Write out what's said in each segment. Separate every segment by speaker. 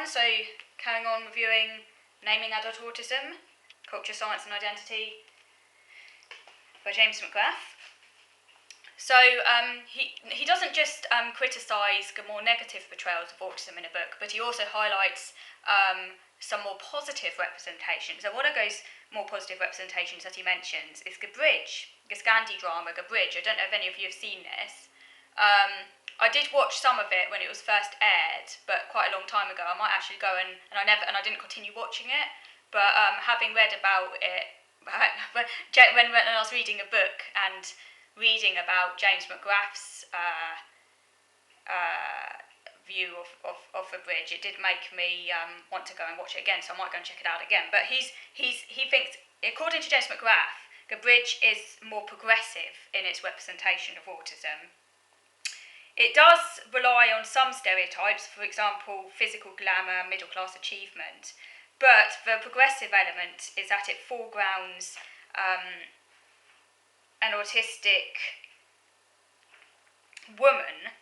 Speaker 1: So, carrying on reviewing Naming Adult Autism, Culture, Science and Identity by James McGrath. So, he doesn't just criticise the more negative portrayals of autism in a book, but he also highlights some more positive representations. And one of those more positive representations that he mentions is The Bridge, the Scandi drama, The Bridge. I don't know if any of you have seen this. I did watch some of it when it was first aired, but quite a long time ago. I might actually go and I didn't continue watching it. But having read about it, when I was reading a book and reading about James McGrath's view of The Bridge, it did make me want to go and watch it again. So I might go and check it out again. But he thinks, according to James McGrath, The Bridge is more progressive in its representation of autism. It does rely on some stereotypes, for example, physical glamour, middle-class achievement, but the progressive element is that it foregrounds an autistic woman,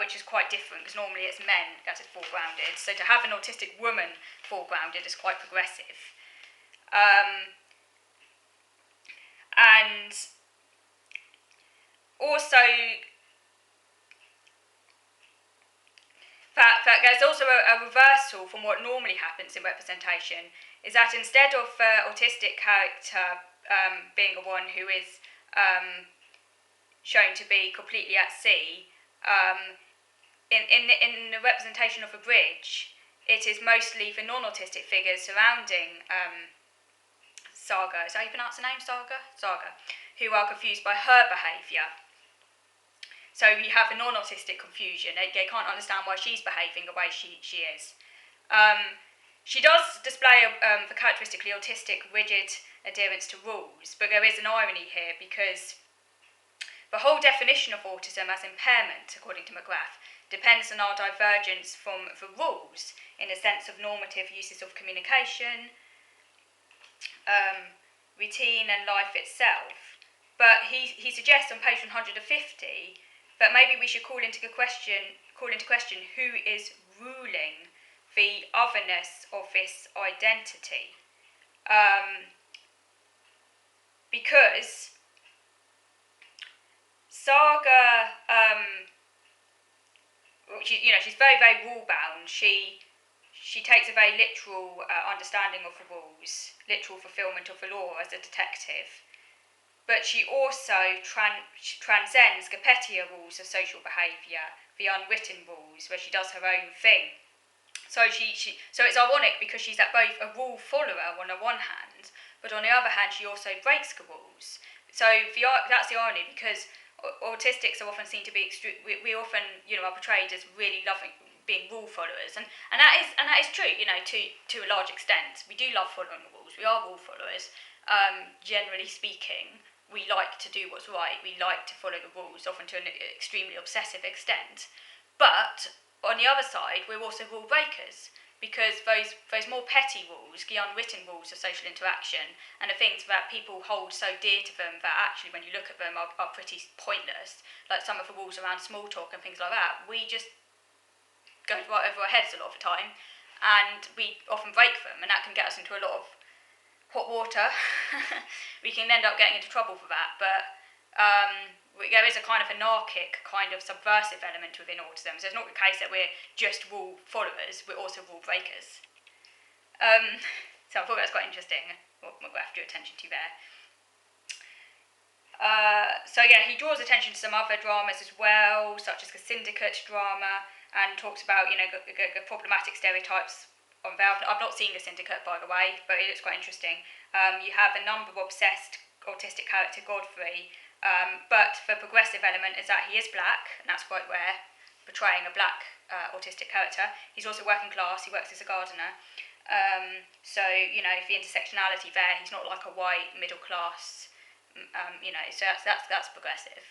Speaker 1: which is quite different, because normally it's men that is foregrounded. So to have an autistic woman foregrounded is quite progressive. And also, that there's also a reversal from what normally happens in representation, is that instead of the autistic character being the one who is shown to be completely at sea, in the representation of The Bridge, it is mostly the non-autistic figures surrounding Saga, is that how you pronounce the name, Saga, who are confused by her behaviour. So you have a non-autistic confusion. They can't understand why she's behaving the way she is. She does display the characteristically autistic, rigid adherence to rules, but there is an irony here, because the whole definition of autism as impairment, according to McGrath, depends on our divergence from the rules in the sense of normative uses of communication, routine and life itself. But he suggests on page 150 that maybe we should call into question who is ruling the otherness of this identity, because Saga, she's very, very rule bound. She takes a very literal understanding of the rules, literal fulfilment of the law as a detective. But she also transcends the pettier rules of social behaviour, the unwritten rules, where she does her own thing. So so it's ironic, because she's both a rule follower on the one hand, but on the other hand she also breaks the rules. So that's the irony, because autistics are often seen to be we often are portrayed as really loving being rule followers, and that is true. To a large extent, we do love following the rules. We are rule followers. Generally speaking, we like to do what's right. We like to follow the rules, often to an extremely obsessive extent. But on the other side, we're also rule breakers, because those more petty rules, the unwritten rules of social interaction, and the things that people hold so dear to them that actually, when you look at them, are pretty pointless, like some of the rules around small talk and things like that, we just go right over our heads a lot of the time, and we often break them, and that can get us into a lot of hot water. We can end up getting into trouble for that, but there is a kind of anarchic, kind of subversive element within autism. So it's not the case that we're just rule followers, we're also rule breakers. So I thought that was quite interesting, what McGrath drew attention to there. He draws attention to some other dramas as well, such as the Syndicate drama, and talks about the problematic stereotypes on Valve. I've not seen the Syndicate, by the way, but it looks quite interesting. You have a number of obsessed autistic character, Godfrey, but the progressive element is that he is black, and that's quite rare, portraying a black autistic character. He's also working class, he works as a gardener. So the intersectionality there, he's not like a white middle class, so that's progressive.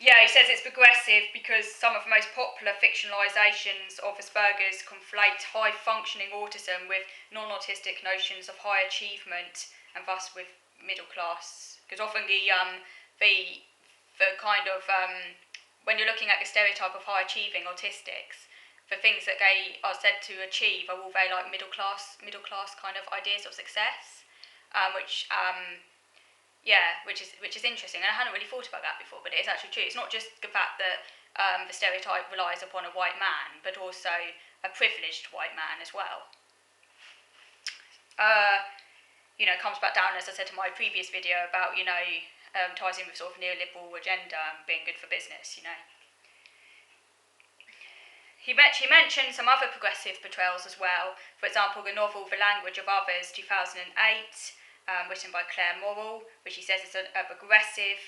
Speaker 1: He says it's progressive because some of the most popular fictionalisations of Asperger's conflate high-functioning autism with non-autistic notions of high achievement, and thus with middle class. Because often the the kind of when you're looking at the stereotype of high achieving autistics, the things that they are said to achieve are all very like middle class kind of ideas of success, which is interesting. And I hadn't really thought about that before, but it is actually true. It's not just the fact that the stereotype relies upon a white man, but also a privileged white man as well. Comes back down, as I said to my previous video, about, ties in with sort of neoliberal agenda and being good for business, She mentioned some other progressive portrayals as well. For example, the novel The Language of Others, 2008, written by Claire Morrell, which he says is a progressive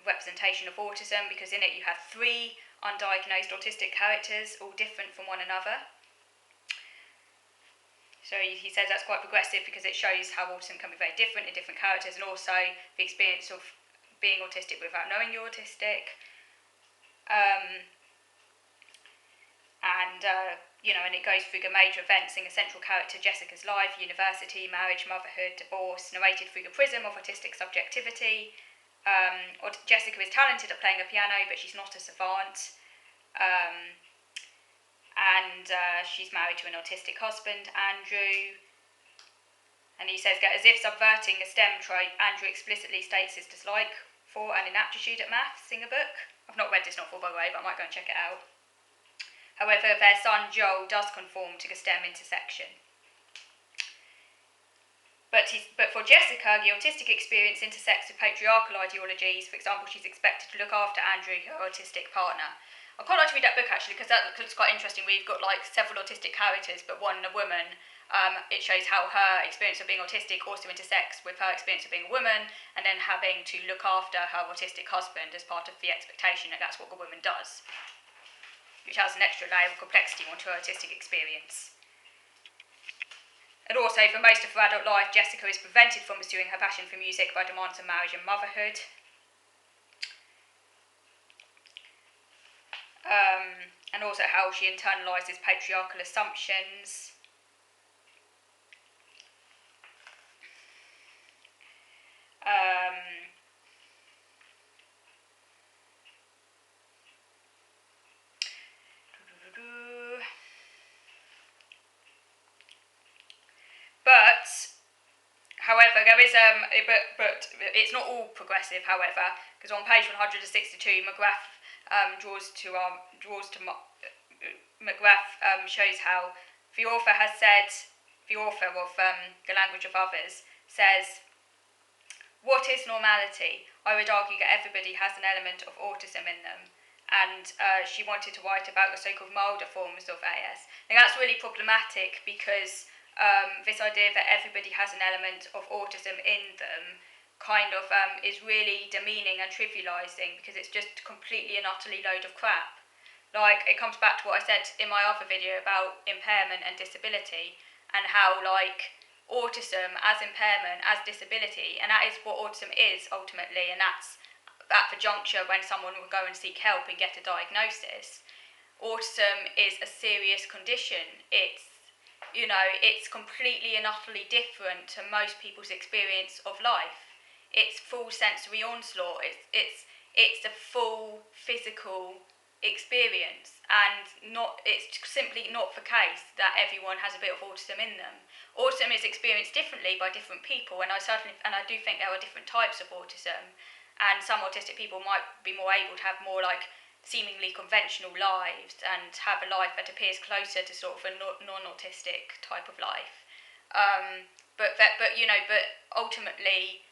Speaker 1: representation of autism, because in it you have 3 undiagnosed autistic characters, all different from one another. So he says that's quite progressive because it shows how autism can be very different in different characters, and also the experience of being autistic without knowing you're autistic. And it goes through the major events in the central character Jessica's life: university, marriage, motherhood, divorce, narrated through the prism of autistic subjectivity. Jessica is talented at playing the piano, but she's not a savant. And she's married to an autistic husband, Andrew. And he says that as if subverting a STEM trait, Andrew explicitly states his dislike for and inaptitude at maths in a book. I've not read this novel, by the way, but I might go and check it out. However, their son Joel does conform to the STEM intersection. But for Jessica, the autistic experience intersects with patriarchal ideologies. For example, she's expected to look after Andrew, her autistic partner. I'd quite like to read that book, actually, because that looks quite interesting. We've got several autistic characters, but one a woman. It shows how her experience of being autistic also intersects with her experience of being a woman, and then having to look after her autistic husband as part of the expectation that that's what the woman does, which has an extra layer of complexity onto her autistic experience. And also, for most of her adult life, Jessica is prevented from pursuing her passion for music by demands of marriage and motherhood. And also how she internalises patriarchal assumptions. But, however, there is but it's not all progressive. However, because on page 162, McGrath McGrath shows how the author has said, the author of The Language of Others says, "What is normality? I would argue that everybody has an element of autism in them." And she wanted to write about the so-called milder forms of AS. And that's really problematic because this idea that everybody has an element of autism in them is really demeaning and trivialising, because it's just completely and utterly load of crap. It comes back to what I said in my other video about impairment and disability, and how autism as impairment, as disability, and that is what autism is ultimately, and that's at the juncture when someone will go and seek help and get a diagnosis. Autism is a serious condition. It's completely and utterly different to most people's experience of life. It's full sensory onslaught. It's a full physical experience, and it's simply not the case that everyone has a bit of autism in them. Autism is experienced differently by different people, and I do think there are different types of autism, and some autistic people might be more able to have more seemingly conventional lives and have a life that appears closer to sort of a non-autistic type of life. But ultimately,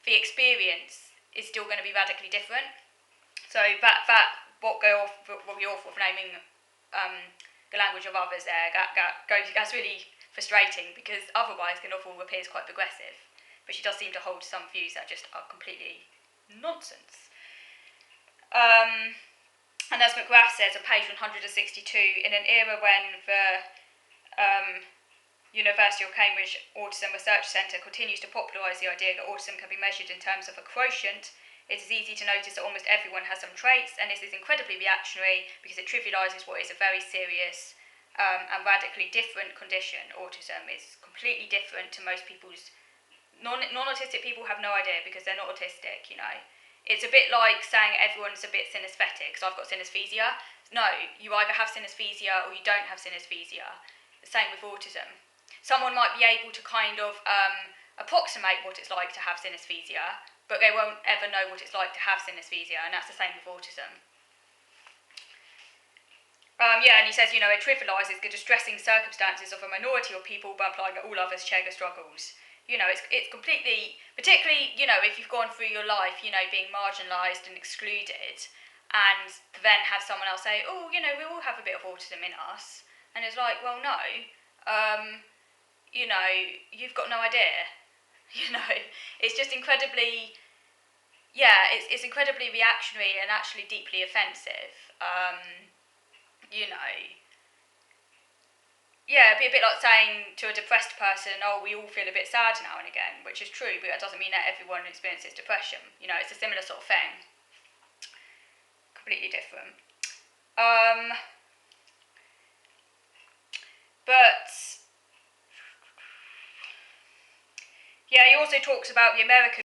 Speaker 1: the experience is still going to be radically different. So what the author of naming The Language of Others there, that's really frustrating, because otherwise the novel appears quite progressive, but she does seem to hold some views that just are completely nonsense. And as McGrath says on page 162, in an era when the University of Cambridge Autism Research Centre continues to popularise the idea that autism can be measured in terms of a quotient, it is easy to notice that almost everyone has some traits, and this is incredibly reactionary because it trivialises what is a very serious and radically different condition. Autism is completely different to most people's Non-autistic people have no idea because they're not autistic, you know. It's a bit like saying everyone's a bit synesthetic because I've got synesthesia. No, you either have synesthesia or you don't have synesthesia. The same with autism. Someone might be able to kind of approximate what it's like to have synesthesia, but they won't ever know what it's like to have synesthesia, and that's the same with autism. Yeah, and he says, you know, it trivialises the distressing circumstances of a minority of people by implying that all others share the struggles. You know, it's completely, particularly, you know, if you've gone through your life, you know, being marginalised and excluded, and then have someone else say, oh, you know, we all have a bit of autism in us. And it's like, well, no, you know, you've got no idea. You know, it's just incredibly, yeah, it's incredibly reactionary and actually deeply offensive. You know, yeah, it'd be a bit like saying to a depressed person, oh, we all feel a bit sad now and again, which is true, but that doesn't mean that everyone experiences depression. You know, it's a similar sort of thing. Completely different. But, yeah, he also talks about the American